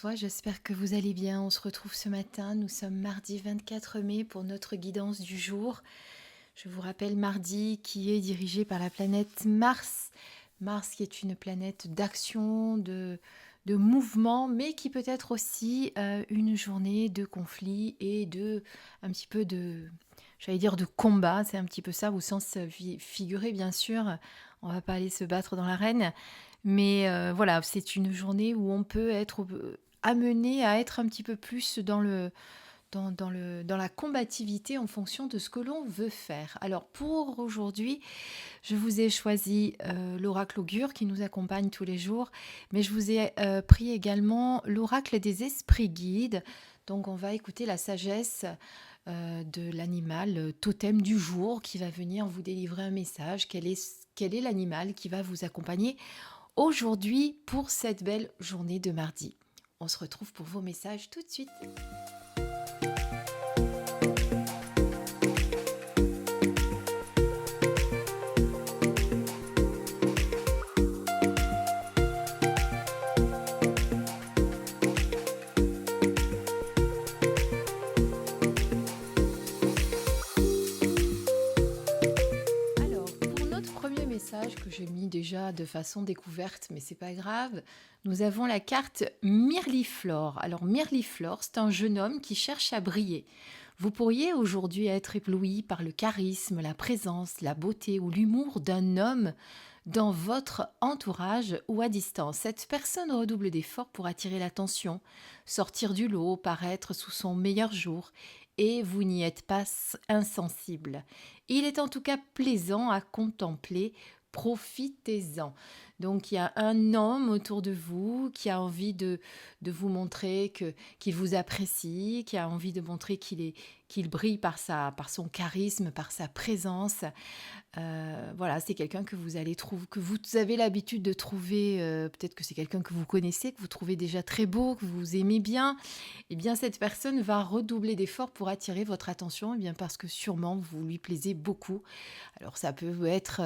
fois, j'espère que vous allez bien. On se retrouve ce matin, nous sommes mardi 24 mai pour notre guidance du jour. Je vous rappelle mardi qui est dirigé par la planète Mars. Mars qui est une planète d'action, de mouvement, mais qui peut être aussi une journée de conflit et un petit peu j'allais dire de combat. C'est un petit peu ça au sens figuré bien sûr. On va pas aller se battre dans l'arène. Mais voilà, c'est une journée où on peut être amené à être un petit peu plus dans la combativité en fonction de ce que l'on veut faire. Alors pour aujourd'hui, je vous ai choisi l'oracle augure qui nous accompagne tous les jours, mais je vous ai pris également l'oracle des esprits guides. Donc on va écouter la sagesse de l'animal totem du jour qui va venir vous délivrer un message. Quel est l'animal qui va vous accompagner aujourd'hui pour cette belle journée de mardi? On se retrouve pour vos messages tout de suite. Alors, pour notre premier message que j'ai mis déjà de façon découverte, mais c'est pas grave, nous avons la carte Mirliflor. Alors Mirliflor, c'est un jeune homme qui cherche à briller. Vous pourriez aujourd'hui être ébloui par le charisme, la présence, la beauté ou l'humour d'un homme dans votre entourage ou à distance. Cette personne redouble d'efforts pour attirer l'attention, sortir du lot, paraître sous son meilleur jour, et vous n'y êtes pas insensible. Il est en tout cas plaisant à contempler, profitez-en. Donc il y a un homme autour de vous qui a envie de vous montrer qu'il vous apprécie, qui a envie de montrer qu'il brille par son charisme, par sa présence. Voilà, c'est quelqu'un que vous allez trouver, que vous avez l'habitude de trouver, peut-être que c'est quelqu'un que vous connaissez, que vous trouvez déjà très beau, que vous aimez bien. Eh bien, cette personne va redoubler d'efforts pour attirer votre attention, eh bien, parce que sûrement vous lui plaisez beaucoup. Alors, ça peut être,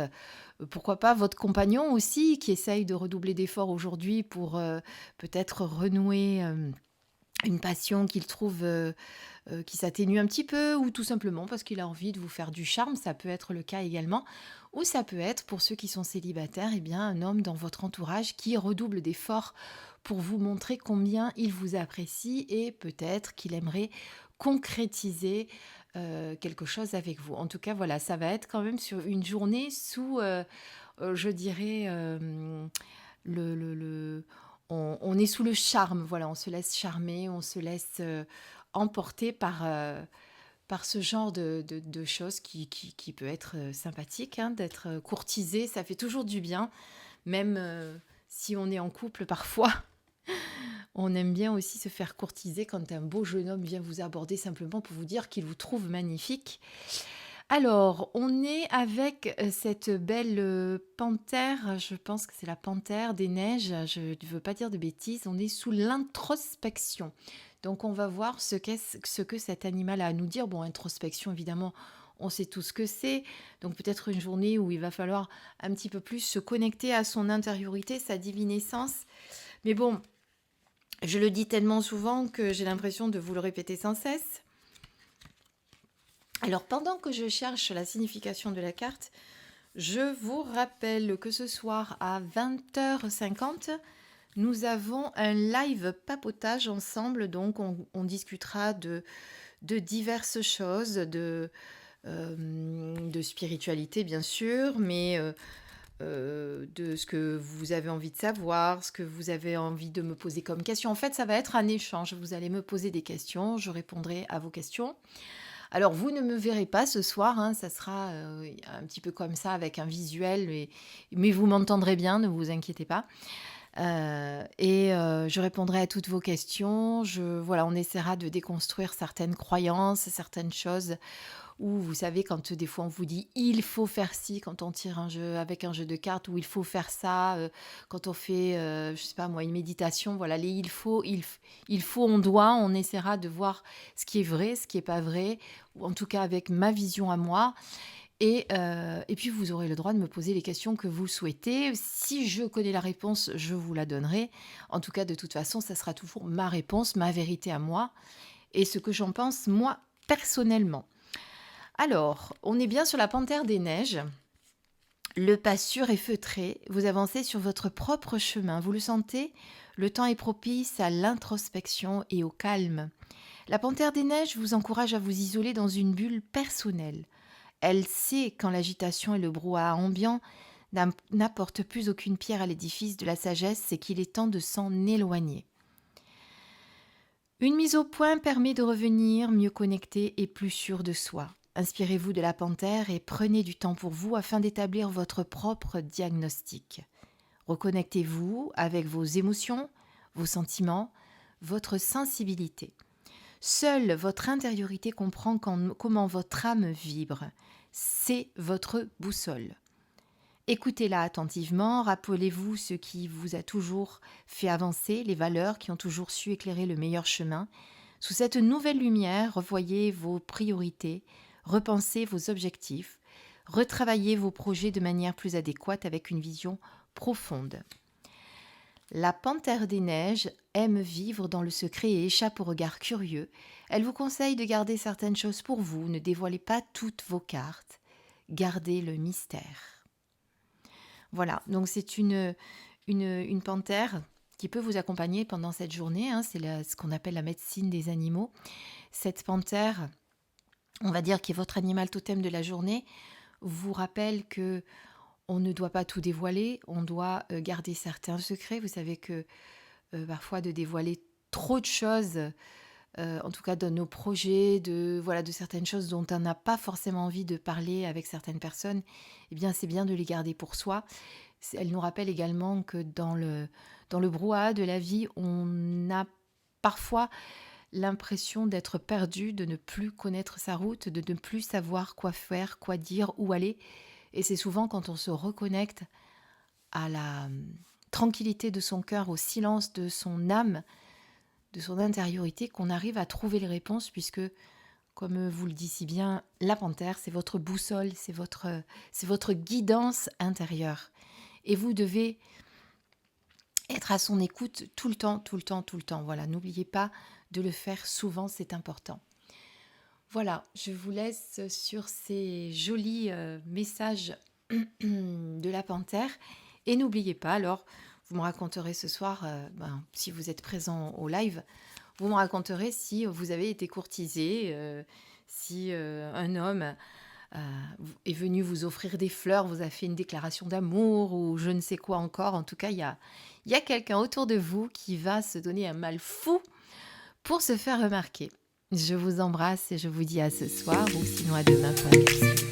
pourquoi pas, votre compagnon aussi, qui essaye de redoubler d'efforts aujourd'hui pour peut-être renouer une passion qu'il trouve qui s'atténue un petit peu, ou tout simplement parce qu'il a envie de vous faire du charme, ça peut être le cas également. Ou ça peut être, pour ceux qui sont célibataires, eh bien, un homme dans votre entourage qui redouble d'efforts pour vous montrer combien il vous apprécie et peut-être qu'il aimerait concrétiser quelque chose avec vous. En tout cas, voilà, ça va être quand même sur une journée sous, je dirais, le on est sous le charme, voilà, on se laisse charmer, on se laisse emporter par ce genre de choses qui peut être sympathique, hein, d'être courtisé, ça fait toujours du bien, même si on est en couple parfois. On aime bien aussi se faire courtiser quand un beau jeune homme vient vous aborder simplement pour vous dire qu'il vous trouve magnifique. Alors, on est avec cette belle panthère, je pense que c'est la panthère des neiges, je ne veux pas dire de bêtises, on est sous l'introspection. Donc, on va voir ce que cet animal a à nous dire. Bon, introspection, évidemment, on sait tout ce que c'est. Donc, peut-être une journée où il va falloir un petit peu plus se connecter à son intériorité, sa divine essence. Mais bon, je le dis tellement souvent que j'ai l'impression de vous le répéter sans cesse. Alors, pendant que je cherche la signification de la carte, je vous rappelle que ce soir à 20h50, nous avons un live papotage ensemble. Donc, on discutera de diverses choses, de spiritualité bien sûr, mais de ce que vous avez envie de savoir, ce que vous avez envie de me poser comme question. En fait, ça va être un échange. Vous allez me poser des questions, je répondrai à vos questions. Alors, vous ne me verrez pas ce soir, hein, ça sera un petit peu comme ça avec un visuel, mais vous m'entendrez bien, ne vous inquiétez pas. Je répondrai à toutes vos questions. Voilà, on essaiera de déconstruire certaines croyances, certaines choses où vous savez quand des fois on vous dit il faut faire ci quand on tire un jeu avec un jeu de cartes, ou il faut faire ça quand on fait je sais pas moi une méditation. Voilà, les il faut, on doit, on essaiera de voir ce qui est vrai, ce qui est pas vrai, ou en tout cas avec ma vision à moi. Et puis, vous aurez le droit de me poser les questions que vous souhaitez. Si je connais la réponse, je vous la donnerai. En tout cas, de toute façon, ça sera toujours ma réponse, ma vérité à moi et ce que j'en pense, moi, personnellement. Alors, on est bien sur la panthère des neiges. Le pas sûr et feutré, vous avancez sur votre propre chemin. Vous le sentez? Le temps est propice à l'introspection et au calme. La panthère des neiges vous encourage à vous isoler dans une bulle personnelle. Elle sait quand l'agitation et le brouhaha ambiant n'apportent plus aucune pierre à l'édifice de la sagesse, c'est qu'il est temps de s'en éloigner. Une mise au point permet de revenir mieux connecté et plus sûr de soi. Inspirez-vous de la panthère et prenez du temps pour vous afin d'établir votre propre diagnostic. Reconnectez-vous avec vos émotions, vos sentiments, votre sensibilité. Seule votre intériorité comprend comment votre âme vibre. C'est votre boussole. Écoutez-la attentivement, rappelez-vous ce qui vous a toujours fait avancer, les valeurs qui ont toujours su éclairer le meilleur chemin. Sous cette nouvelle lumière, revoyez vos priorités, repensez vos objectifs, retravaillez vos projets de manière plus adéquate avec une vision profonde. La panthère des neiges aime vivre dans le secret et échappe au regard curieux. Elle vous conseille de garder certaines choses pour vous, ne dévoilez pas toutes vos cartes, gardez le mystère. Voilà, donc c'est une panthère qui peut vous accompagner pendant cette journée, c'est ce qu'on appelle la médecine des animaux. Cette panthère, on va dire, qui est votre animal totem de la journée, vous rappelle que on ne doit pas tout dévoiler, on doit garder certains secrets. Vous savez que parfois de dévoiler trop de choses, en tout cas de nos projets, de certaines choses dont on n'a pas forcément envie de parler avec certaines personnes, eh bien c'est bien de les garder pour soi. Elle nous rappelle également que dans le brouhaha de la vie, on a parfois l'impression d'être perdu, de ne plus connaître sa route, de ne plus savoir quoi faire, quoi dire, où aller. Et c'est souvent quand on se reconnecte à la tranquillité de son cœur, au silence de son âme, de son intériorité, qu'on arrive à trouver les réponses, puisque, comme vous le dit si bien, la panthère, c'est votre boussole, c'est votre guidance intérieure. Et vous devez être à son écoute tout le temps. Voilà, n'oubliez pas de le faire souvent, c'est important. Voilà, je vous laisse sur ces jolis messages de la panthère. Et n'oubliez pas, alors, vous me raconterez ce soir, si vous êtes présent au live, vous me raconterez si vous avez été courtisé, si un homme est venu vous offrir des fleurs, vous a fait une déclaration d'amour ou je ne sais quoi encore. En tout cas, il y a quelqu'un autour de vous qui va se donner un mal fou pour se faire remarquer. Je vous embrasse et je vous dis à ce soir ou sinon à demain pour la capsule.